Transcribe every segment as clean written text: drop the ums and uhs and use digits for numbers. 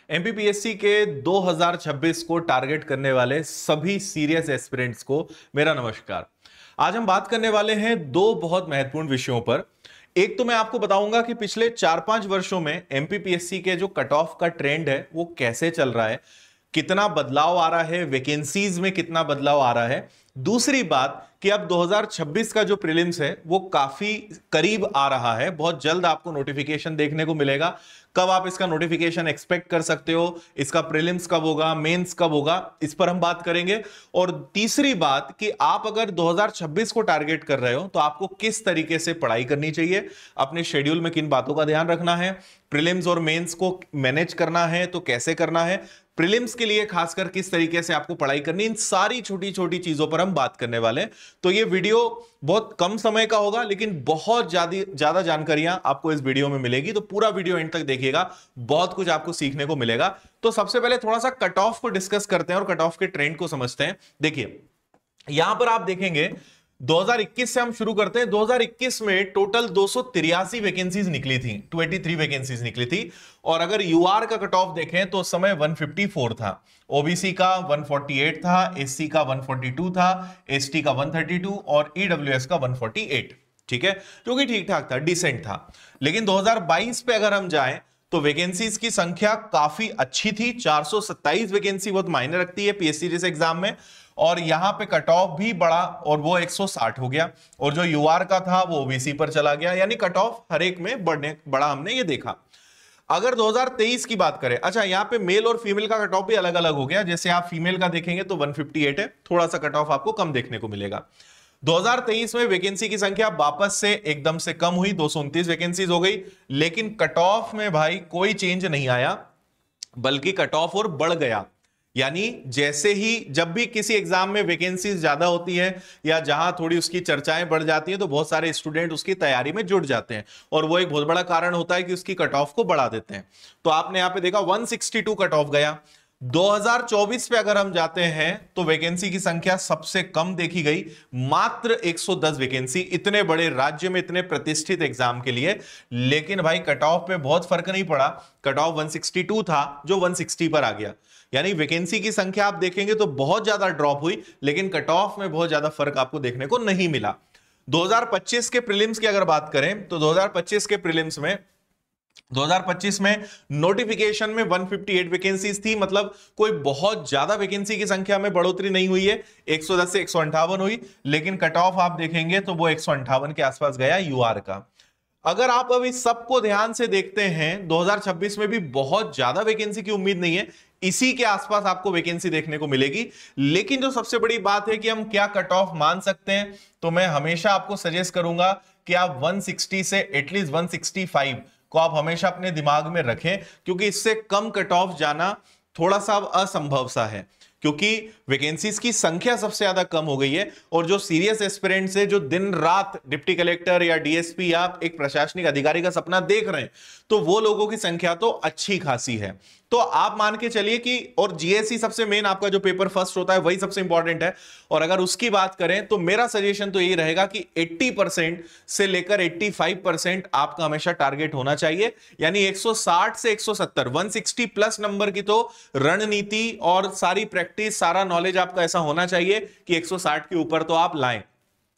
MPPSC के 2026 को target करने वाले सभी सीरियस एस्पिरेंट्स को मेरा नमस्कार। आज हम बात करने वाले हैं दो बहुत महत्वपूर्ण विषयों पर। एक तो मैं आपको बताऊंगा कि पिछले 4-5 वर्षों में एमपीपीएससी के जो कट ऑफ का ट्रेंड है वो कैसे चल रहा है, कितना बदलाव आ रहा है, वैकेंसीज में कितना बदलाव आ रहा है। दूसरी बात कि अब 2026 का जो प्रीलिम्स है वो काफी करीब आ रहा है, बहुत जल्द आपको नोटिफिकेशन देखने को मिलेगा। कब आप इसका नोटिफिकेशन एक्सपेक्ट कर सकते हो, इसका प्रीलिम्स कब होगा, मेंस कब होगा, इस पर हम बात करेंगे। और तीसरी बात कि आप अगर 2026 को टारगेट कर रहे हो तो आपको किस तरीके से पढ़ाई करनी चाहिए, अपने शेड्यूल में किन बातों का ध्यान रखना है, प्रीलिम्स और मेंस को मैनेज करना है तो कैसे करना है, प्रीलिम्स के लिए खासकर किस तरीके से आपको पढ़ाई करनी, इन सारी छोटी छोटी चीजों पर हम बात करने वाले हैं। तो ये वीडियो बहुत कम समय का होगा लेकिन बहुत ज्यादा जानकारियां आपको इस वीडियो में मिलेगी, तो पूरा वीडियो एंड तक देखिएगा, बहुत कुछ आपको सीखने को मिलेगा। तो सबसे पहले थोड़ा सा कट ऑफ को डिस्कस करते हैं और कट ऑफ के ट्रेंड को समझते हैं। देखिए यहां पर आप देखेंगे 2021 से हम शुरू करते हैं। 2021 में टोटल 283 वैकेंसीज निकली थी, 283 वैकेंसीज निकली थी। और अगर यूआर का कट ऑफ देखें तो उस समय 154 था, ओबीसी का 148 था, एससी का 142 था, एसटी का 132 और ईडब्ल्यूएस का 148। ठीक है, जो कि ठीक ठाक था, डिसेंट था। लेकिन 2022 पे अगर हम जाएं तो वैकेंसीज की संख्या काफी अच्छी थी, 427 वैकेंसी बहुत मायने रखती है पीएससी जैसे एग्जाम में। और यहां पे कट ऑफ भी बढ़ा और वो 160 हो गया, और जो यूआर का था वो ओबीसी पर चला गया, यानी कट ऑफ हर एक में बढ़ा हमने ये देखा। अगर 2023 की बात करें, अच्छा यहां पे मेल और फीमेल का कट ऑफ भी अलग अलग हो गया। जैसे आप फीमेल का देखेंगे तो 158 है, थोड़ा सा कट ऑफ आपको कम देखने को मिलेगा। 2023 में वैकेंसी की संख्या वापस से एकदम से कम हुई, 229 वैकेंसीज हो गई। लेकिन कट ऑफ में भाई कोई चेंज नहीं आया, बल्कि कट ऑफ और बढ़ गया। यानी जैसे ही जब भी किसी एग्जाम में वैकेंसीज ज्यादा होती है या जहां थोड़ी उसकी चर्चाएं बढ़ जाती हैं तो बहुत सारे स्टूडेंट उसकी तैयारी में जुट जाते हैं, और वो एक बहुत बड़ा कारण होता है कि उसकी कट ऑफ को बढ़ा देते हैं। तो आपने यहां पे देखा 162 कट ऑफ गया। 2024 पे अगर हम जाते हैं तो वैकेंसी की संख्या सबसे कम देखी गई, मात्र 110 वैकेंसी, इतने बड़े राज्य में इतने प्रतिष्ठित एग्जाम के लिए। लेकिन भाई कट ऑफ पे बहुत फर्क नहीं पड़ा, कट ऑफ 162 था जो 160 पर आ गया। यानी वैकेंसी की संख्या आप देखेंगे तो बहुत ज्यादा ड्रॉप हुई, लेकिन कट ऑफ में बहुत ज्यादा फर्क आपको देखने को नहीं मिला। 2025 के प्रीलिम्स की अगर बात करें तो 2025 के प्रीलिम्स में 2025 में नोटिफिकेशन में 158 वैकेंसीज थी, मतलब कोई बहुत ज्यादा वैकेंसी की संख्या में बढ़ोतरी नहीं हुई है, 110 से 158 हुई। लेकिन कट ऑफ आप देखेंगे तो वो 158 के आसपास गया यूआर का। अगर आप अब इस सबको ध्यान से देखते हैं, 2026 में भी बहुत ज्यादा वैकेंसी की उम्मीद नहीं है, इसी के आसपास आपको वैकेंसी देखने को मिलेगी। लेकिन जो सबसे बड़ी बात है कि हम क्या कट ऑफ मान सकते हैं, तो मैं हमेशा आपको सजेस्ट करूंगा कि आप 160 से एटलीस्ट 165 को आप हमेशा अपने दिमाग में रखें, क्योंकि इससे कम कट ऑफ जाना थोड़ा सा असंभव सा है, क्योंकि वैकेंसीज की संख्या सबसे ज्यादा कम हो गई है। और जो सीरियस एस्पिरेंट्स है, जो दिन रात डिप्टी कलेक्टर या डीएसपी या एक प्रशासनिक अधिकारी का सपना देख रहे हैं, तो वो लोगों की संख्या तो अच्छी खासी है। तो आप मान के चलिए कि, और जीएससी सबसे मेन आपका जो पेपर फर्स्ट होता है वही सबसे इंपॉर्टेंट है। और अगर उसकी बात करें तो मेरा सजेशन तो यही रहेगा कि 80% से लेकर 85% आपका हमेशा टारगेट होना चाहिए। यानी 160 से 170, 160 प्लस नंबर की तो रणनीति और सारी प्रैक्टिस, सारा नॉलेज आपका ऐसा होना चाहिए कि 160 के ऊपर तो आप लाएं।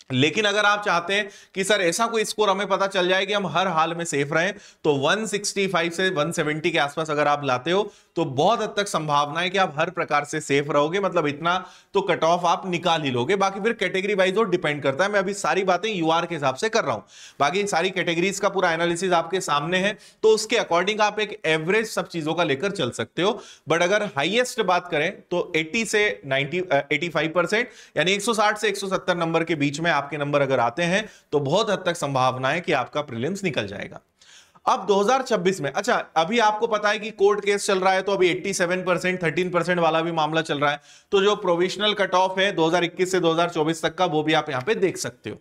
लेकिन अगर आप चाहते हैं कि सर ऐसा कोई स्कोर हमें पता चल जाए कि हम हर हाल में सेफ रहें, तो 165 से 170 के आसपास अगर आप लाते हो तो बहुत हद तक संभावना है कि आप हर प्रकार से सेफ रहोगे, मतलब इतना तो कट ऑफ आप निकाल ही लोगे। बाकी फिर कैटेगरी वाइज और डिपेंड करता है, मैं अभी सारी बातें यूआर के हिसाब से कर रहा हूं, बाकी सारी कैटेगरीज का पूरा एनालिसिस आपके सामने है, तो उसके अकॉर्डिंग आप एक एवरेज सब चीजों का लेकर चल सकते हो। बट अगर हाईएस्ट बात करें तो 80 से 85%, यानी 160 से 170 नंबर के बीच में आपके नंबर अगर आते हैं तो बहुत हद तक संभावना है कि आपका प्रीलिम्स निकल जाएगा। अब 2026 में, अच्छा अभी आपको पता है कि कोर्ट केस चल रहा है, तो अभी 87%, 13% वाला भी मामला चल रहा है। तो जो प्रोविजनल कट ऑफ है 2021 से 2024 तक का, वो भी आप यहां पे देख सकते हो।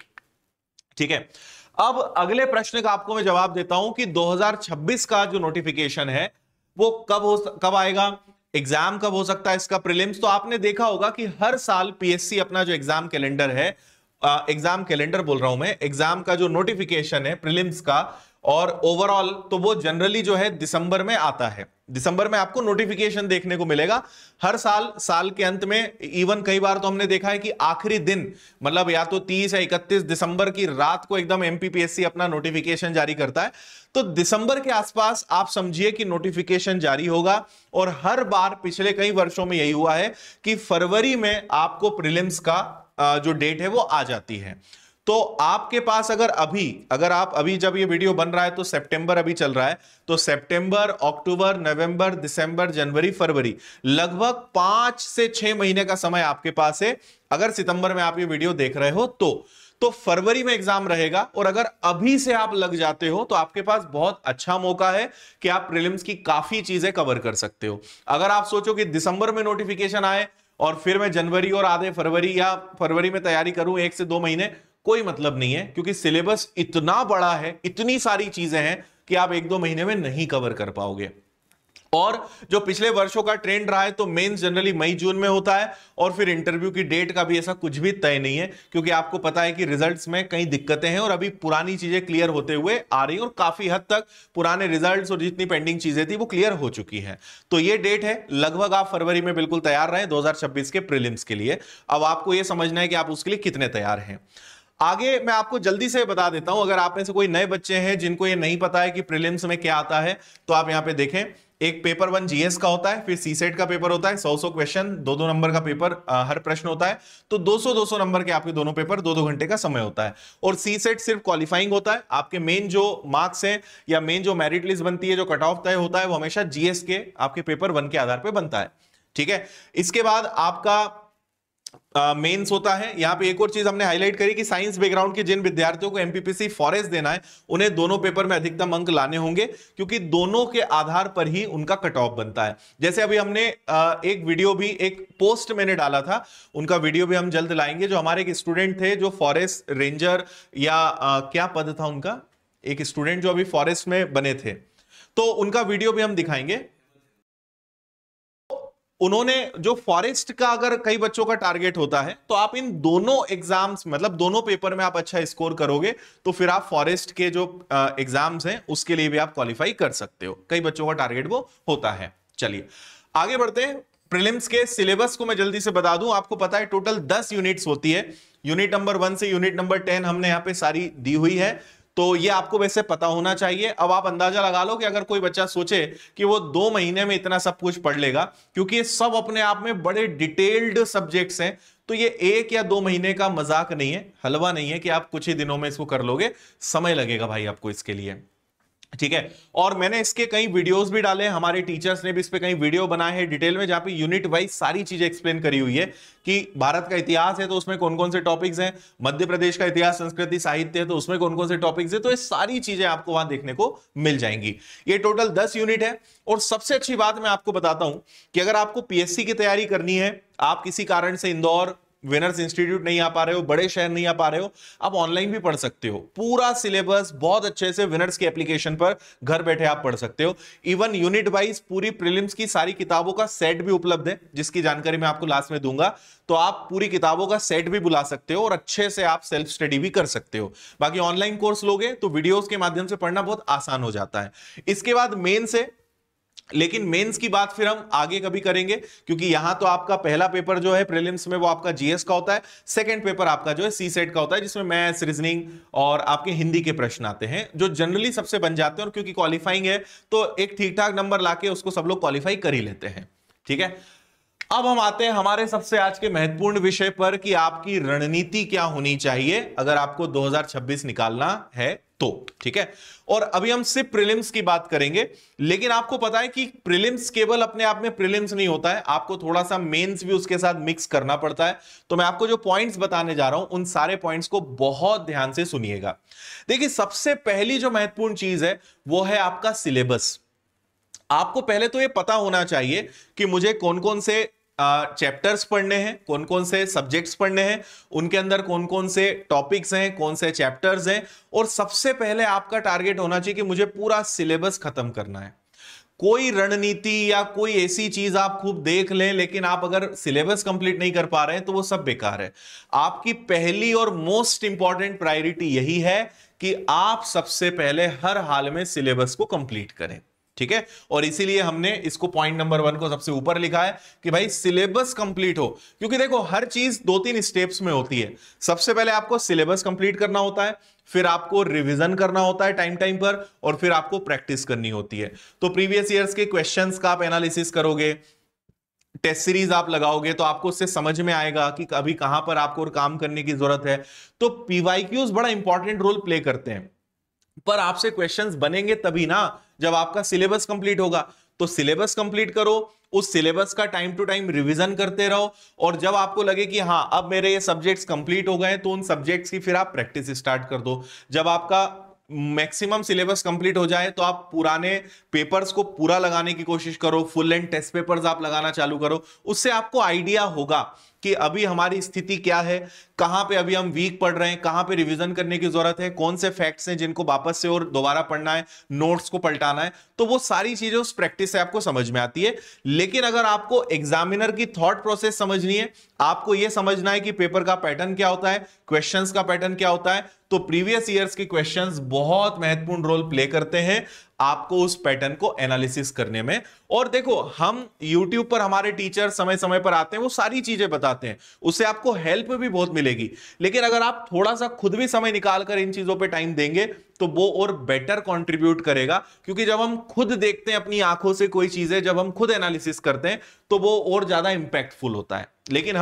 ठीक है, अब अगले प्रश्न का आपको मैं जवाब देता हूं कि 2026 का जो नोटिफिकेशन है वो कब आएगा, एग्जाम कब हो सकता है इसका प्रीलिम्स। तो आपने देखा होगा कि हर साल पीएससी अपना जो एग्जाम कैलेंडर है, एग्जाम कैलेंडर बोल रहा हूं मैं, एग्जाम का जो नोटिफिकेशन है प्रीलिम्स का और ओवरऑल, तो वो जनरली जो है दिसंबर में आता है। दिसंबर में आपको नोटिफिकेशन देखने को मिलेगा। हर साल के अंत में, इवन कई बार तो हमने देखा है कि आखिरी दिन, मतलब या तो 30 या 31 दिसंबर की रात को एकदम एमपीपीएससी अपना नोटिफिकेशन जारी करता है। तो दिसंबर के आसपास आप समझिए कि नोटिफिकेशन जारी होगा। और हर बार पिछले कई वर्षों में यही हुआ है कि फरवरी में आपको प्रीलिम्स का जो डेट है वो आ जाती है। तो आपके पास अगर आप अभी जब ये वीडियो बन रहा है तो सितंबर अभी चल रहा है, तो सितंबर, अक्टूबर, नवंबर, दिसंबर, जनवरी, फरवरी, लगभग 5 से 6 महीने का समय आपके पास है। अगर सितंबर में आप ये वीडियो देख रहे हो तो फरवरी में एग्जाम रहेगा। और अगर अभी से आप लग जाते हो तो आपके पास बहुत अच्छा मौका है कि आप प्रीलिम्स की काफी चीजें कवर कर सकते हो। अगर आप सोचो कि दिसंबर में नोटिफिकेशन आए और फिर मैं जनवरी और आधे फरवरी या फरवरी में तैयारी करूं 1 से 2 महीने, कोई मतलब नहीं है, क्योंकि सिलेबस इतना बड़ा है, इतनी सारी चीजें हैं कि आप 1-2 महीने में नहीं कवर कर पाओगे। और जो पिछले वर्षों का ट्रेंड रहा है तो मेंस जनरली मई जून में होता है, और फिर इंटरव्यू की डेट का भी ऐसा कुछ भी तय नहीं है, क्योंकि आपको पता है कि रिजल्ट्स में कई दिक्कतें हैं और अभी पुरानी चीजें क्लियर होते हुए आ रही हैं और काफी हद तक पुराने रिजल्ट्स और जितनी पेंडिंग चीजें थी वो क्लियर हो चुकी हैं। तो ये डेट है, लगभग आप फरवरी में बिल्कुल तैयार रहें 2026 के प्रीलिम्स के लिए। अब आपको यह समझना है कि आप उसके लिए कितने तैयार हैं। आगे मैं आपको जल्दी से बता देता हूं, अगर आप में से कोई नए बच्चे हैं जिनको ये नहीं पता है कि प्रीलिम्स में क्या आता है, तो आप यहां पे देखें। एक पेपर 1 जीएस का होता है, फिर सीसेट का पेपर होता है, 100 क्वेश्चन, 2-2 नंबर का पेपर, हर प्रश्न होता है। तो 200-200 नंबर के आपके दोनों पेपर, 2-2 घंटे का समय होता है। और सीसेट सिर्फ क्वालिफाइंग होता है। आपके मेन जो मार्क्स हैं या मेन जो मेरिट लिस्ट बनती है, जो कट ऑफ तय होता है, वो हमेशा जीएस के आपके पेपर 1 के आधार पर बनता है। ठीक है, इसके बाद आपका मेंस होता है। यहां पे एक और चीज हमने हाईलाइट करी कि साइंस बैकग्राउंड के जिन विद्यार्थियों को एमपीपीसी फॉरेस्ट देना है, उन्हें दोनों पेपर में अधिकतम अंक लाने होंगे, क्योंकि दोनों के आधार पर ही उनका कट ऑफ बनता है। जैसे अभी हमने एक वीडियो भी, एक पोस्ट मैंने डाला था, उनका वीडियो भी हम जल्द लाएंगे। जो हमारे एक स्टूडेंट थे जो फॉरेस्ट रेंजर या क्या पद था उनका, एक स्टूडेंट जो अभी फॉरेस्ट में बने थे, तो उनका वीडियो भी हम दिखाएंगे। उन्होंने जो फॉरेस्ट का, अगर कई बच्चों का टारगेट होता है तो आप इन दोनों एग्जाम्स, मतलब दोनों पेपर में आप अच्छा स्कोर करोगे तो फिर आप फॉरेस्ट के जो एग्जाम्स हैं उसके लिए भी आप क्वालिफाई कर सकते हो। कई बच्चों का टारगेट वो होता है। चलिए आगे बढ़ते हैं। प्रीलिम्स के सिलेबस को मैं जल्दी से बता दूं। आपको पता है टोटल 10 यूनिट्स होती है। यूनिट नंबर 1 से यूनिट नंबर 10 हमने यहां पे सारी दी हुई है, तो ये आपको वैसे पता होना चाहिए। अब आप अंदाजा लगा लो कि अगर कोई बच्चा सोचे कि वो 2 महीने में इतना सब कुछ पढ़ लेगा, क्योंकि ये सब अपने आप में बड़े डिटेल्ड सब्जेक्ट्स हैं, तो ये 1 या 2 महीने का मजाक नहीं है, हलवा नहीं है कि आप कुछ ही दिनों में इसको कर लोगे। समय लगेगा भाई आपको इसके लिए। ठीक है, और मैंने इसके कई वीडियोस भी डाले हैं, हमारे टीचर्स ने भी इस पे कई वीडियो बनाए हैं डिटेल में, जहां पे यूनिट वाइज सारी चीजें एक्सप्लेन करी हुई है कि भारत का इतिहास है तो उसमें कौन कौन से टॉपिक्स हैं, मध्य प्रदेश का इतिहास, संस्कृति, साहित्य है तो उसमें कौन कौन से टॉपिक्स है। तो ये सारी चीजें आपको वहां देखने को मिल जाएंगी। ये टोटल 10 यूनिट है। और सबसे अच्छी बात मैं आपको बताता हूं कि अगर आपको पीएससी की तैयारी करनी है, आप किसी कारण से इंदौर विनर्स इंस्टीट्यूट नहीं आ पा रहे हो, बड़े शहर नहीं आ पा रहे हो, आप ऑनलाइन भी पढ़ सकते हो। पूरा सिलेबस बहुत अच्छे से विनर्स की एप्लीकेशन पर घर बैठे आप पढ़ सकते हो। इवन यूनिट वाइज पूरी प्रीलिम्स की सारी किताबों का सेट भी उपलब्ध है, जिसकी जानकारी मैं आपको लास्ट में दूंगा। तो आप पूरी किताबों का सेट भी बुला सकते हो और अच्छे से आप सेल्फ स्टडी भी कर सकते हो। बाकी ऑनलाइन कोर्स लोगे तो वीडियोस के माध्यम से पढ़ना बहुत आसान हो जाता है। इसके बाद मेन से, लेकिन मेंस की बात फिर हम आगे कभी करेंगे, क्योंकि यहां तो आपका पहला पेपर जो है प्रीलिम्स में वो आपका जीएस का होता है, सेकंड पेपर आपका जो है सीसेट का होता है, जिसमें मैथ्स, रीजनिंग और आपके हिंदी के प्रश्न आते हैं, जो जनरली सबसे बन जाते हैं। और क्योंकि क्वालिफाइंग है तो एक ठीक ठाक नंबर लाके उसको सब लोग क्वालिफाई कर ही लेते हैं। ठीक है, अब हम आते हैं हमारे सबसे आज के महत्वपूर्ण विषय पर कि आपकी रणनीति क्या होनी चाहिए अगर आपको 2026 निकालना है तो। ठीक है, और अभी हम सिर्फ प्रीलिम्स की बात करेंगे, लेकिन आपको पता है कि प्रीलिम्स केवल अपने आप में प्रीलिम्स नहीं होता है, आपको थोड़ा सा मेंस भी उसके साथ मिक्स करना पड़ता है। तो मैं आपको जो पॉइंट्स बताने जा रहा हूं उन सारे पॉइंट्स को बहुत ध्यान से सुनिएगा। देखिए, सबसे पहली जो महत्वपूर्ण चीज है वो है आपका सिलेबस। आपको पहले तो ये पता होना चाहिए कि मुझे कौन कौन से चैप्टर्स पढ़ने हैं, कौन कौन से सब्जेक्ट्स पढ़ने हैं, उनके अंदर कौन कौन से टॉपिक्स हैं, कौन से चैप्टर्स हैं। और सबसे पहले आपका टारगेट होना चाहिए कि मुझे पूरा सिलेबस खत्म करना है। कोई रणनीति या कोई ऐसी चीज आप खूब देख लें, लेकिन आप अगर सिलेबस कंप्लीट नहीं कर पा रहे हैं तो वो सब बेकार है। आपकी पहली और मोस्ट इंपॉर्टेंट प्रायोरिटी यही है कि आप सबसे पहले हर हाल में सिलेबस को कंप्लीट करें। ठीक है। और इसीलिए हमने इसको पॉइंट नंबर 1 को सबसे ऊपर लिखा है कि भाई सिलेबस कंप्लीट हो, क्योंकि देखो हर चीज 2-3 स्टेप्स में होती है। सबसे पहले आपको सिलेबस कंप्लीट करना होता है, फिर आपको रिवीजन करना होता है टाइम टाइम पर, और फिर आपको प्रैक्टिस करनी होती है। तो प्रीवियस ईयर्स के क्वेश्चंस का आप एनालिसिस करोगे, टेस्ट सीरीज आप लगाओगे, तो आपको उससे समझ में आएगा कि अभी कहां पर आपको और काम करने की जरूरत है। तो पीवाईक्यूज बड़ा इंपॉर्टेंट रोल प्ले करते हैं, पर आपसे क्वेश्चंस बनेंगे तभी ना जब आपका सिलेबस कंप्लीट होगा। तो सिलेबस कंप्लीट करो, उस सिलेबस का टाइम टू टाइम रिवीजन करते रहो, और जब आपको लगे कि हाँ अब मेरे ये सब्जेक्ट्स कंप्लीट हो गए, तो उन सब्जेक्ट्स की फिर आप प्रैक्टिस स्टार्ट कर दो। जब आपका मैक्सिमम सिलेबस कंप्लीट हो जाए तो आप पुराने पेपर्स को पूरा लगाने की कोशिश करो, फुल लेंथ टेस्ट पेपर्स आप लगाना चालू करो। उससे आपको आइडिया होगा कि अभी हमारी स्थिति क्या है, कहां पे अभी हम वीक पढ़ रहे हैं, कहां पे रिवीजन करने की जरूरत है, कौन से फैक्ट्स हैं जिनको वापस से और दोबारा पढ़ना है, नोट्स को पलटाना है। तो वो सारी चीजें उस प्रैक्टिस से आपको समझ में आती है। लेकिन अगर आपको एग्जामिनर की थॉट प्रोसेस समझनी है, आपको यह समझना है कि पेपर का पैटर्न क्या होता है, क्वेश्चंस का पैटर्न क्या होता है, तो प्रीवियस ईयर्स के क्वेश्चंस बहुत महत्वपूर्ण रोल प्ले करते हैं आपको उस पैटर्न को एनालिसिस करने में। और देखो हम YouTube पर हमारे टीचर समय समय पर आते हैं, वो सारी चीजें बताते हैं, उससे आपको हेल्प भी बहुत मिलेगी। लेकिन अगर आप थोड़ा सा खुद भी समय निकालकर इन चीजों पे टाइम देंगे तो वो और बेटर कंट्रीब्यूट करेगा, क्योंकि जब हम खुद देखते हैं अपनी आंखों से कोई चीजें, जब हम खुद एनालिसिस करते हैं तो वो और ज्यादा इंपैक्टफुल होता है। लेकिन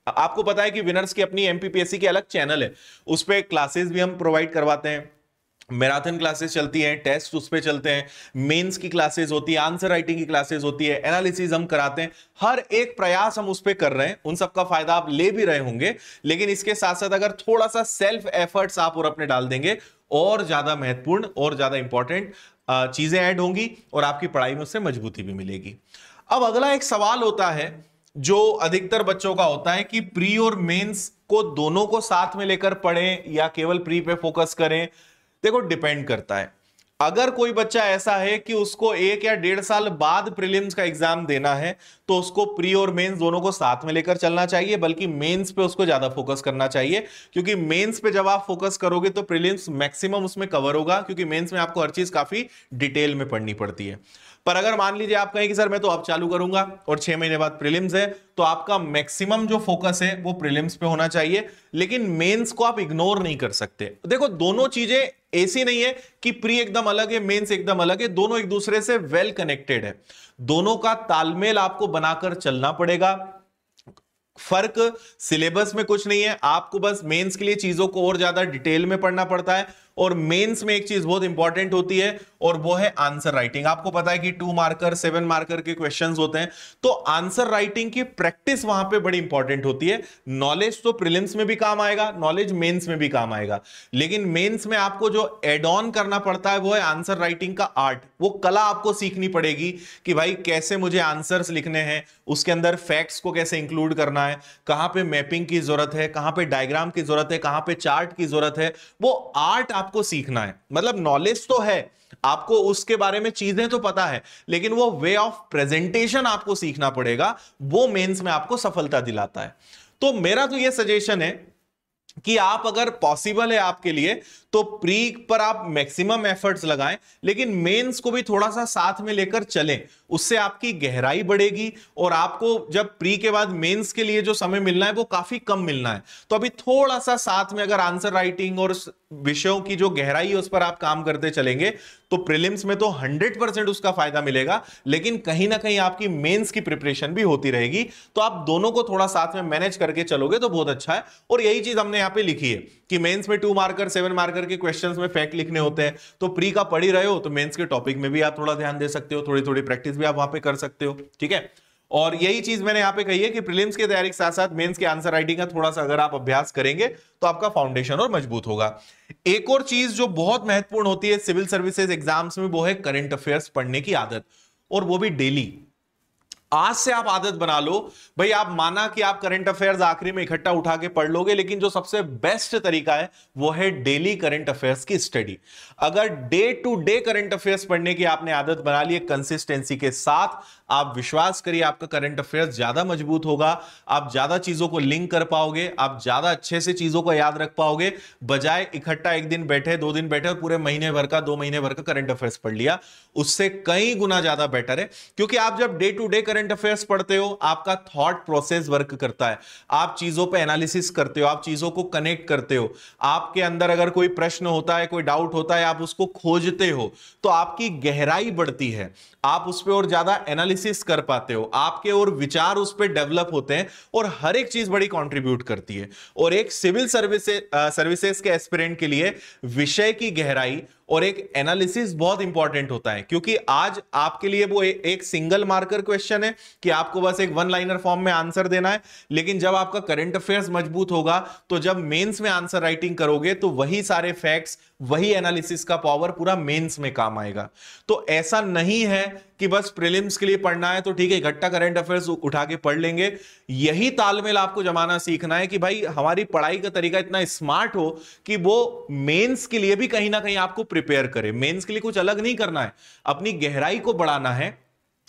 आपको पता है कि विनर्स की अपनी एमपीपीएससी की अलग चैनल है, उस पर क्लासेस भी हम प्रोवाइड करवाते हैं, मैराथन क्लासेस चलती हैं, टेस्ट उस पे चलते हैं, मेंस की क्लासेस होती है, आंसर राइटिंग की क्लासेस होती है, एनालिसिस हम कराते हैं। हर एक प्रयास हम उस पे कर रहे हैं, उन सब का फायदा आप ले भी रहे होंगे। लेकिन इसके साथ साथ अगर थोड़ा सा सेल्फ एफर्ट्स आप और अपने डाल देंगे, और ज्यादा महत्वपूर्ण और ज्यादा इंपॉर्टेंट चीजें ऐड होंगी और आपकी पढ़ाई में उससे मजबूती भी मिलेगी। अब अगला एक सवाल होता है जो अधिकतर बच्चों का होता है कि प्री और मेंस को दोनों को साथ में लेकर पढ़ें या केवल प्री पे फोकस करें। देखो डिपेंड करता है। अगर कोई बच्चा ऐसा है कि उसको 1 या 1.5 साल बाद प्रीलिम्स का एग्जाम देना है, तो उसको प्री और मेंस दोनों को साथ में लेकर चलना चाहिए, बल्कि मेंस पे उसको ज्यादा फोकस करना चाहिए। क्योंकि मेंस पे जब आप फोकस करोगे तो प्रीलिम्स मैक्सिमम उसमें कवर होगा, क्योंकि मेंस में आपको हर चीज काफी डिटेल में पढ़नी पड़ती है। पर अगर मान लीजिए आप कहें कि सर मैं तो अब चालू करूंगा और 6 महीने बाद प्रीलिम्स है, तो आपका मैक्सिमम जो फोकस है वो प्रीलिम्स पे होना चाहिए। लेकिन मेंस को आप इग्नोर नहीं कर सकते। देखो दोनों चीजें ऐसी नहीं है कि प्री एकदम अलग है, मेंस एकदम अलग है, दोनों एक दूसरे से वेल कनेक्टेड है। दोनों का तालमेल आपको बनाकर चलना पड़ेगा। फर्क सिलेबस में कुछ नहीं है, आपको बस मेंस के लिए चीजों को और ज्यादा डिटेल में पढ़ना पड़ता है। और मेंस में एक चीज बहुत इंपॉर्टेंट होती है, और वो है आंसर राइटिंग। आपको पता है कि 2 मार्कर 7 मार्कर के क्वेश्चंस होते हैं, तो आंसर राइटिंग की प्रैक्टिस वहां पे बड़ी इंपॉर्टेंट होती है। नॉलेज तो प्रीलिम्स में भी काम आएगा, नॉलेज मेंस में भी काम आएगा, लेकिन मेंस में आपको जो एड ऑन करना पड़ता है वो है आंसर राइटिंग का आर्ट। वो कला आपको सीखनी पड़ेगी कि भाई कैसे मुझे आंसर्स लिखने हैं, उसके अंदर फैक्ट्स को कैसे इंक्लूड करना है, कहां पे मैपिंग की जरूरत है, कहां पे डायग्राम की जरूरत है, कहां पे चार्ट की जरूरत है। वो आर्ट आपको सीखना है। मतलब नॉलेज तो है, आपको उसके बारे में चीजें तो पता है, लेकिन वो वे ऑफ प्रेजेंटेशन आपको सीखना पड़ेगा। वो मेंस में आपको सफलता दिलाता है। तो मेरा तो ये सजेशन है कि आप अगर पॉसिबल है आपके लिए तो प्री पर आप मैक्सिमम एफर्ट्स लगाएं, लेकिन मेंस को भी थोड़ा सा साथ में लेकर चलें। उससे आपकी गहराई बढ़ेगी, और आपको जब प्री के बाद मेंस के लिए जो समय मिलना है वो काफी कम मिलना है। तो अभी थोड़ा सा साथ में अगर आंसर राइटिंग और विषयों की जो गहराई है उस पर आप काम करते चलेंगे, तो प्रीलिम्स में तो 100% उसका फायदा मिलेगा, लेकिन कहीं ना कहीं आपकी मेंस की प्रिपरेशन भी होती रहेगी। तो आप दोनों को थोड़ा साथ में मैनेज करके चलोगे तो बहुत अच्छा है। और यही चीज हमने यहां पे लिखी है कि मेंस में 2 मार्कर 7 मार्कर के क्वेश्चंस में फैक्ट लिखने होते हैं, तो प्री का पढ़ ही रहे हो तो मेंस के टॉपिक में भी आप थोड़ा ध्यान दे सकते हो, थोड़ी थोड़ी प्रैक्टिस भी आप वहां पे कर सकते हो। ठीक है, और यही चीज मैंने यहां पे कही है कि प्रीलिम्स की तैयारी के साथ साथ मेंस के आंसर राइटिंग का थोड़ा सा अगर आप अभ्यास करेंगे तो आपका फाउंडेशन और मजबूत होगा। एक और चीज जो बहुत महत्वपूर्ण होती है सिविल सर्विसेज एग्जाम्स में, वो है करंट अफेयर्स पढ़ने की आदत, और वो भी डेली। आज से आप आदत बना लो। भाई आप माना कि आप करंट अफेयर्स आखिरी में इकट्ठा उठा के पढ़ लोगे, लेकिन जो सबसे बेस्ट तरीका है वो है डेली करंट अफेयर्स की स्टडी। अगर day to day current affairs पढ़ने की आपने आदत बना ली है कंसिस्टेंसी के साथ, आप विश्वास करिए आपका करंट अफेयर्स ज्यादा मजबूत होगा, आप ज्यादा चीजों को लिंक कर पाओगे, आप ज्यादा अच्छे से चीजों को याद रख पाओगे, बजाय इकट्ठा एक दिन बैठे, 2 दिन बैठे और पूरे महीने भर का, 2 महीने भर का करंट अफेयर्स पढ़ लिया। उससे कई गुना ज्यादा बेटर है, क्योंकि आप जब day to day current affairs पढ़ते हो, आपका थॉट प्रोसेस वर्क करता है, आप चीजों पे एनालिसिस करते हो, आप चीजों को कनेक्ट करते हो, आपके अंदर अगर कोई प्रश्न होता है, कोई डाउट होता है, आप उसको खोजते हो, तो आपकी गहराई बढ़ती है, आप उस पर और ज्यादा एनालिसिस कर पाते हो, आपके और विचार उस पर डेवलप होते हैं, और हर एक चीज बड़ी कंट्रीब्यूट करती है। और एक सिविल सर्विसेज के एस्पिरेंट के लिए विषय की गहराई और एक एनालिसिस बहुत इंपॉर्टेंट होता है, क्योंकि आज आपके लिए वो एक सिंगल मार्कर क्वेश्चन है कि आपको बस एक 1 लाइनर फॉर्म में आंसर देना है, लेकिन जब आपका करंट अफेयर्स मजबूत होगा, तो जब मेंस में आंसर राइटिंग करोगे, तो वही सारे फैक्ट्स, वही एनालिसिस का पावर पूरा मेंस में काम आएगा। तो ऐसा नहीं है कि बस प्रीलिम्स के लिए पढ़ना है तो ठीक है, इकट्ठा करंट अफेयर्स उठा के पढ़ लेंगे। यही तालमेल आपको जमाना सीखना है कि भाई हमारी पढ़ाई का तरीका इतना स्मार्ट हो कि वो मेंस के लिए भी कहीं ना कहीं आपको प्रिपेयर करे। मेंस के लिए कुछ अलग नहीं करना है, अपनी गहराई को बढ़ाना है,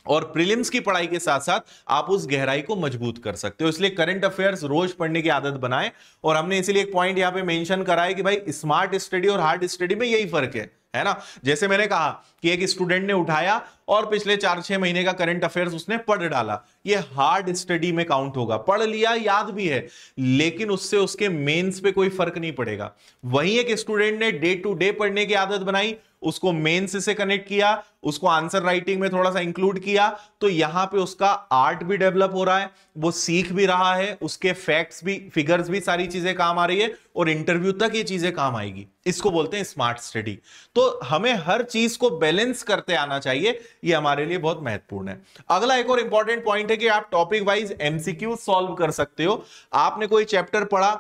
और प्रीलिम्स की पढ़ाई के साथ साथ आप उस गहराई को मजबूत कर सकते हो। इसलिए करंट अफेयर्स रोज पढ़ने की आदत बनाएं। और हमने इसीलिए एक पॉइंट यहां पे मेंशन करा है कि भाई स्मार्ट स्टडी और हार्ड स्टडी में यही फर्क है ना। जैसे मैंने कहा कि एक स्टूडेंट ने उठाया और पिछले 4-6 महीने का करंट अफेयर्स उसने पढ़ डाला, ये हार्ड स्टडी में काउंट होगा। पढ़ लिया, याद भी है, लेकिन उससे उसके मेंस पे कोई फर्क नहीं पड़ेगा। वहीं एक स्टूडेंट ने डे टू डे पढ़ने की आदत बनाई, उसको मेंस से कनेक्ट किया, उसको आंसर राइटिंग में थोड़ा सा इंक्लूड किया, तो यहां पे उसका आर्ट भी डेवलप हो रहा है, वो सीख भी रहा है, उसके फैक्ट्स भी, फिगर्स भी, सारी चीजें काम आ रही है, और इंटरव्यू तक ये चीजें काम आएगी। इसको बोलते हैं स्मार्ट स्टडी। तो हमें हर चीज को बैलेंस करते आना चाहिए, ये हमारे लिए बहुत महत्वपूर्ण है। अगला एक और इंपॉर्टेंट पॉइंट है कि आप टॉपिक वाइज एमसीक्यू सॉल्व कर सकते हो। आपने कोई चैप्टर पढ़ा,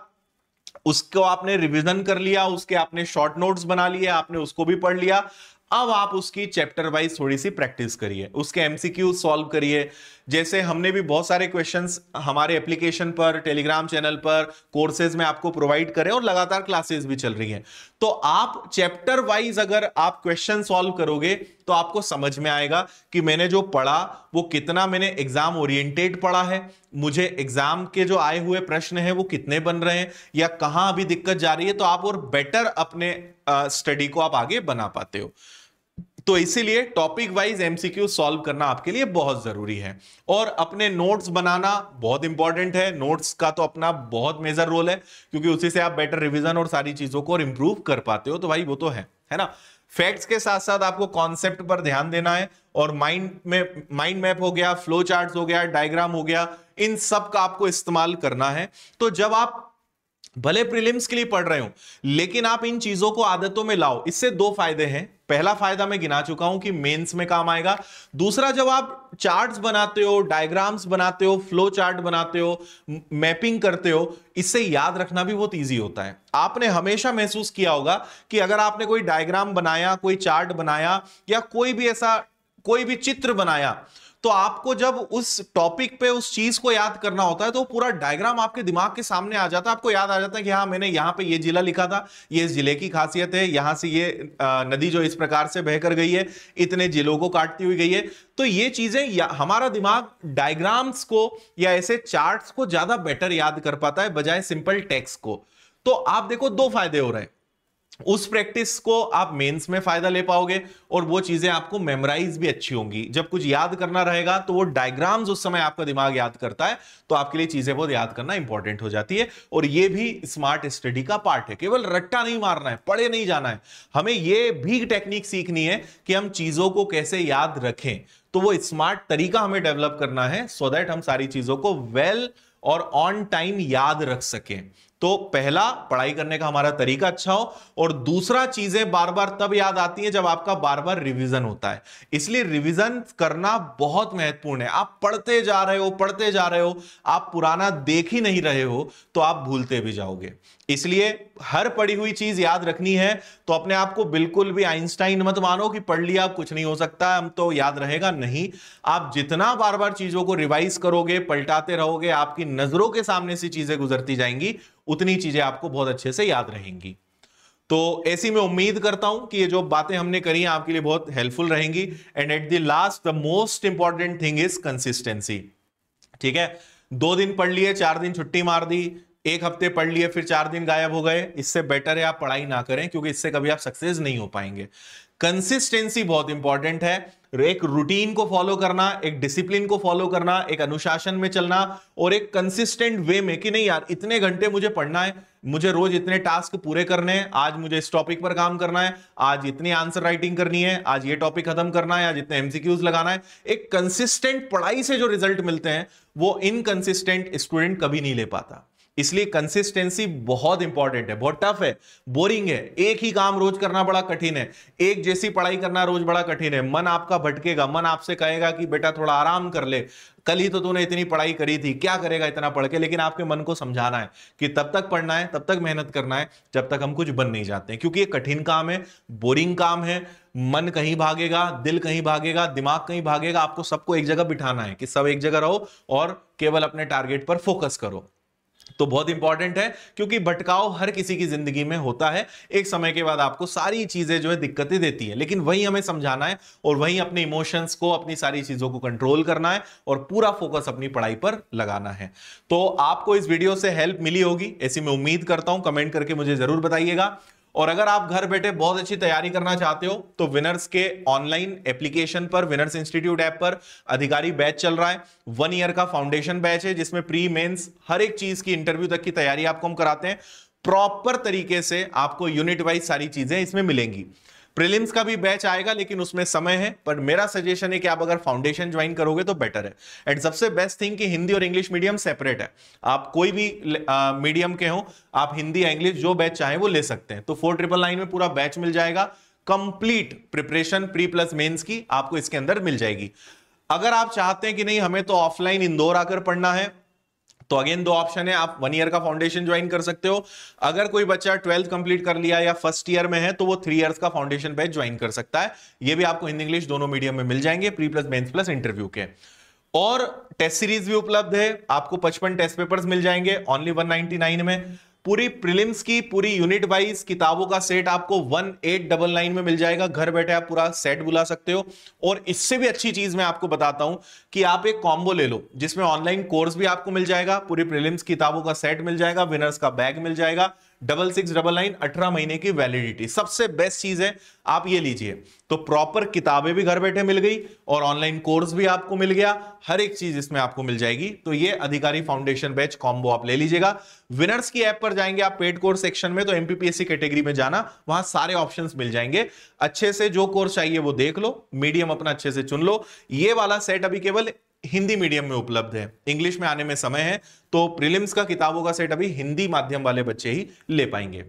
उसको आपने रिवीजन कर लिया, उसके आपने शॉर्ट नोट्स बना लिए, आपने उसको भी पढ़ लिया, अब आप उसकी चैप्टर वाइज थोड़ी सी प्रैक्टिस करिए, उसके एमसीक्यू सॉल्व करिए। जैसे हमने भी बहुत सारे क्वेश्चंस हमारे एप्लीकेशन पर, टेलीग्राम चैनल पर, कोर्सेज में आपको प्रोवाइड करें, और लगातार क्लासेस भी चल रही हैं। तो आप चैप्टर वाइज अगर आप क्वेश्चन सॉल्व करोगे, तो आपको समझ में आएगा कि मैंने जो पढ़ा वो कितना मैंने एग्जाम ओरिएंटेड पढ़ा है, मुझे एग्जाम के जो आए हुए प्रश्न हैं वो कितने बन रहे हैं, या कहां अभी दिक्कत जा रही है, तो आप और बेटर अपने स्टडी को आप आगे बना पाते हो। तो इसीलिए टॉपिक वाइज एमसीक्यू सॉल्व करना आपके लिए बहुत जरूरी है। और अपने नोट्स बनाना बहुत इंपॉर्टेंट है। नोट्स का तो अपना बहुत मेजर रोल है, क्योंकि उसी से आप बेटर रिवीजन और सारी चीजों को इंप्रूव कर पाते हो। तो भाई वो तो है ना। फैक्ट्स के साथ साथ आपको कॉन्सेप्ट पर ध्यान देना है, और माइंड मैप हो गया, फ्लो चार्ट्स हो गया, डायग्राम हो गया, इन सब का आपको इस्तेमाल करना है। तो जब आप भले प्रीलिम्स के लिए पढ़ रहे हो, लेकिन आप इन चीजों को आदतों में लाओ। इससे 2 फायदे हैं। पहला फायदा मैं गिना चुका हूं कि मेंस में काम आएगा। दूसरा, जब आप चार्ट्स बनाते हो, डायग्राम्स बनाते हो, फ्लो चार्ट बनाते हो, मैपिंग करते हो, इससे याद रखना भी बहुत इजी होता है। आपने हमेशा महसूस किया होगा कि अगर आपने कोई डायग्राम बनाया, कोई चार्ट बनाया, या कोई भी चित्र बनाया, तो आपको जब उस टॉपिक पे उस चीज को याद करना होता है, तो पूरा डायग्राम आपके दिमाग के सामने आ जाता है। आपको याद आ जाता है कि हाँ, मैंने यहां पे ये जिला लिखा था, ये इस जिले की खासियत है, यहां से ये नदी जो इस प्रकार से बहकर गई है, इतने जिलों को काटती हुई गई है। तो ये चीजें हमारा दिमाग डायग्राम्स को या ऐसे चार्ट्स को ज्यादा बेटर याद कर पाता है, बजाय सिंपल टेक्स्ट को। तो आप देखो 2 फायदे हो रहे हैं। उस प्रैक्टिस को आप मेंस में फायदा ले पाओगे, और वो चीजें आपको मेमोराइज भी अच्छी होंगी। जब कुछ याद करना रहेगा, तो वो डायग्राम्स उस समय आपका दिमाग याद करता है, तो आपके लिए चीजें बहुत याद करना इंपॉर्टेंट हो जाती है। और ये भी स्मार्ट स्टडी का पार्ट है। केवल रट्टा नहीं मारना है, पढ़े नहीं जाना है, हमें ये भी टेक्निक सीखनी है कि हम चीजों को कैसे याद रखें। तो वो स्मार्ट तरीका हमें डेवलप करना है, सो दैट हम सारी चीजों को वेल और ऑन टाइम याद रख सकें। तो पहला, पढ़ाई करने का हमारा तरीका अच्छा हो, और दूसरा, चीजें बार बार तब याद आती हैं जब आपका बार बार रिवीजन होता है। इसलिए रिवीजन करना बहुत महत्वपूर्ण है। आप पढ़ते जा रहे हो, पढ़ते जा रहे हो, आप पुराना देख ही नहीं रहे हो तो आप भूलते भी जाओगे। इसलिए हर पढ़ी हुई चीज याद रखनी है। तो अपने आप को बिल्कुल भी आइंस्टाइन मत मानो कि पढ़ लिया अब कुछ नहीं हो सकता, हम तो याद रहेगा नहीं। आप जितना बार बार चीजों को रिवाइज करोगे, पलटाते रहोगे, आपकी नजरों के सामने से चीजें गुजरती जाएंगी, उतनी चीजें आपको बहुत अच्छे से याद रहेंगी। तो ऐसी मैं उम्मीद करता हूं कि ये जो बातें हमने करी हैं आपके लिए बहुत हेल्पफुल रहेंगी। And at the last, the most important thing is consistency. ठीक है, 2 दिन पढ़ लिए, 4 दिन छुट्टी मार दी, 1 हफ्ते पढ़ लिए, फिर 4 दिन गायब हो गए, इससे बेटर है आप पढ़ाई ना करें, क्योंकि इससे कभी आप सक्सेस नहीं हो पाएंगे। कंसिस्टेंसी बहुत इंपॉर्टेंट है। एक रूटीन को फॉलो करना, एक डिसिप्लिन को फॉलो करना, एक अनुशासन में चलना, और एक कंसिस्टेंट वे में कि नहीं यार इतने घंटे मुझे पढ़ना है, मुझे रोज इतने टास्क पूरे करने हैं, आज मुझे इस टॉपिक पर काम करना है, आज इतनी आंसर राइटिंग करनी है, आज ये टॉपिक खत्म करना है, आज इतने एमसीक्यूज लगाना है। एक कंसिस्टेंट पढ़ाई से जो रिजल्ट मिलते हैं वो इनकंसिस्टेंट स्टूडेंट कभी नहीं ले पाता। इसलिए कंसिस्टेंसी बहुत इंपॉर्टेंट है। बहुत टफ है, बोरिंग है, एक ही काम रोज करना बड़ा कठिन है, एक जैसी पढ़ाई करना रोज बड़ा कठिन है। मन आपका भटकेगा, मन आपसे कहेगा कि बेटा थोड़ा आराम कर ले, कल ही तो तूने इतनी पढ़ाई करी थी, क्या करेगा इतना पढ़ के। लेकिन आपके मन को समझाना है कि तब तक पढ़ना है, तब तक मेहनत करना है जब तक हम कुछ बन नहीं जाते हैं, क्योंकि ये कठिन काम है, बोरिंग काम है। मन कहीं भागेगा, दिल कहीं भागेगा, दिमाग कहीं भागेगा, आपको सबको एक जगह बिठाना है कि सब एक जगह रहो और केवल अपने टारगेट पर फोकस करो। तो बहुत इंपॉर्टेंट है, क्योंकि भटकाव हर किसी की जिंदगी में होता है। एक समय के बाद आपको सारी चीजें जो है दिक्कतें देती है, लेकिन वही हमें समझाना है और वही अपने इमोशंस को, अपनी सारी चीजों को कंट्रोल करना है और पूरा फोकस अपनी पढ़ाई पर लगाना है। तो आपको इस वीडियो से हेल्प मिली होगी, ऐसी मैं उम्मीद करता हूं। कमेंट करके मुझे जरूर बताइएगा। और अगर आप घर बैठे बहुत अच्छी तैयारी करना चाहते हो तो विनर्स के ऑनलाइन एप्लीकेशन पर, विनर्स इंस्टीट्यूट ऐप पर अधिकारी बैच चल रहा है। 1 ईयर का फाउंडेशन बैच है, जिसमें प्री मेंस हर एक चीज की, इंटरव्यू तक की तैयारी आपको हम कराते हैं। प्रॉपर तरीके से आपको यूनिट वाइज सारी चीजें इसमें मिलेंगी। प्रीलिम्स का भी बैच आएगा, लेकिन उसमें समय है, पर मेरा सजेशन है कि आप अगर फाउंडेशन ज्वाइन करोगे तो बेटर है। एंड सबसे बेस्ट थिंग कि हिंदी और इंग्लिश मीडियम सेपरेट है। आप कोई भी मीडियम के हो, आप हिंदी या इंग्लिश जो बैच चाहें वो ले सकते हैं। तो 4999 में पूरा बैच मिल जाएगा, complete preparation pre plus mains की आपको इसके अंदर मिल जाएगी। अगर आप चाहते हैं कि नहीं हमें तो ऑफलाइन इंदौर आकर पढ़ना है, तो अगेन 2 ऑप्शन है, आप 1 ईयर का फाउंडेशन ज्वाइन कर सकते हो। अगर कोई बच्चा 12th कंप्लीट कर लिया या फर्स्ट ईयर में है तो वो 3 इयर्स का फाउंडेशन बैच ज्वाइन कर सकता है। ये भी आपको हिंदी इंग्लिश दोनों मीडियम में मिल जाएंगे, pre plus mains plus interview के। और टेस्ट सीरीज भी उपलब्ध है, आपको 55 टेस्ट पेपर्स मिल जाएंगे ओनली 199 में। पूरी प्रीलिम्स की पूरी यूनिट वाइज किताबों का सेट आपको 1899 में मिल जाएगा। घर बैठे आप पूरा सेट बुला सकते हो। और इससे भी अच्छी चीज मैं आपको बताता हूं कि आप एक कॉम्बो ले लो, जिसमें ऑनलाइन कोर्स भी आपको मिल जाएगा, पूरी प्रीलिम्स किताबों का सेट मिल जाएगा, विनर्स का बैग मिल जाएगा, 6699 18 महीने की वैलिडिटी। सबसे बेस्ट चीज है, आप ये लीजिए। तो प्रॉपर किताबें भी घर बैठे मिल गई और ऑनलाइन कोर्स भी आपको मिल गया, हर एक चीज इसमें आपको मिल जाएगी। तो ये अधिकारी फाउंडेशन बैच कॉम्बो आप ले लीजिएगा। विनर्स की ऐप पर जाएंगे आप पेड कोर्स सेक्शन में, तो एमपीपीएससी कैटेगरी में जाना, वहां सारे ऑप्शंस मिल जाएंगे। अच्छे से जो कोर्स चाहिए वो देख लो, मीडियम अपना अच्छे से चुन लो। ये वाला सेट अभी केवल हिंदी मीडियम में उपलब्ध है, इंग्लिश में आने में समय है। तो प्रीलिम्स का किताबों का सेट अभी हिंदी माध्यम वाले बच्चे ही ले पाएंगे।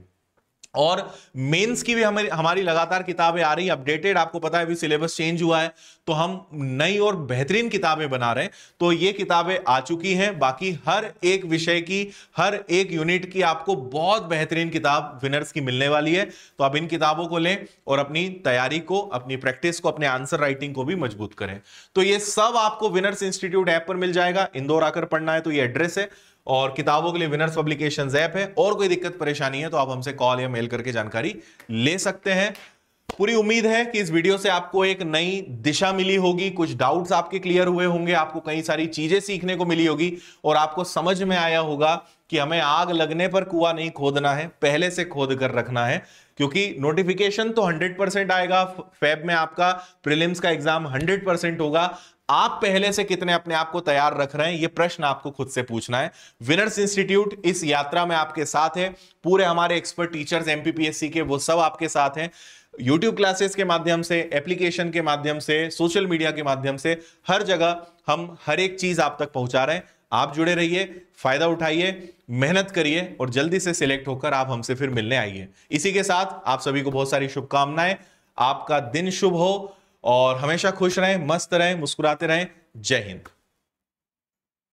और मेंस की भी हमारी लगातार किताबें आ रही, अपडेटेड। आपको पता है अभी सिलेबस चेंज हुआ है, तो हम नई और बेहतरीन किताबें बना रहे हैं। तो ये किताबें आ चुकी हैं। बाकी हर एक विषय की, हर एक यूनिट की आपको बहुत बेहतरीन किताब विनर्स की मिलने वाली है। तो आप इन किताबों को लें और अपनी तैयारी को, अपनी प्रैक्टिस को, अपने आंसर राइटिंग को भी मजबूत करें। तो ये सब आपको विनर्स इंस्टीट्यूट ऐप पर मिल जाएगा। इंदौर आकर पढ़ना है तो ये एड्रेस है, और किताबों के लिए विनर्स पब्लिकेशंस ऐप है। और कोई दिक्कत परेशानी है तो आप हमसे कॉल या मेल करके जानकारी ले सकते हैं। पूरी उम्मीद है कि इस वीडियो से आपको एक नई दिशा मिली होगी, कुछ डाउट्स आपके क्लियर हुए होंगे, आपको कई सारी चीजें सीखने को मिली होगी और आपको समझ में आया होगा कि हमें आग लगने पर कुआं नहीं खोदना है, पहले से खोद कर रखना है। क्योंकि नोटिफिकेशन तो 100% आएगा, फेब में आपका प्रीलिम्स का एग्जाम 100% होगा। आप पहले से कितने अपने आप को तैयार रख रहे हैं, यह प्रश्न आपको खुद से पूछना है। विनर्स इंस्टीट्यूट इस यात्रा में आपके साथ है। पूरे हमारे एक्सपर्ट टीचर्स एमपीपीएससी के वो सब आपके साथ हैं। यूट्यूब क्लासेस के माध्यम से, एप्लीकेशन के माध्यम से, सोशल मीडिया के माध्यम से, हर जगह हम हर एक चीज आप तक पहुंचा रहे हैं। आप जुड़े रहिए, फायदा उठाइए, मेहनत करिए और जल्दी से सिलेक्ट होकर आप हमसे फिर मिलने आइए। इसी के साथ आप सभी को बहुत सारी शुभकामनाएं। आपका दिन शुभ हो और हमेशा खुश रहें, मस्त रहें, मुस्कुराते रहें। जय हिंद।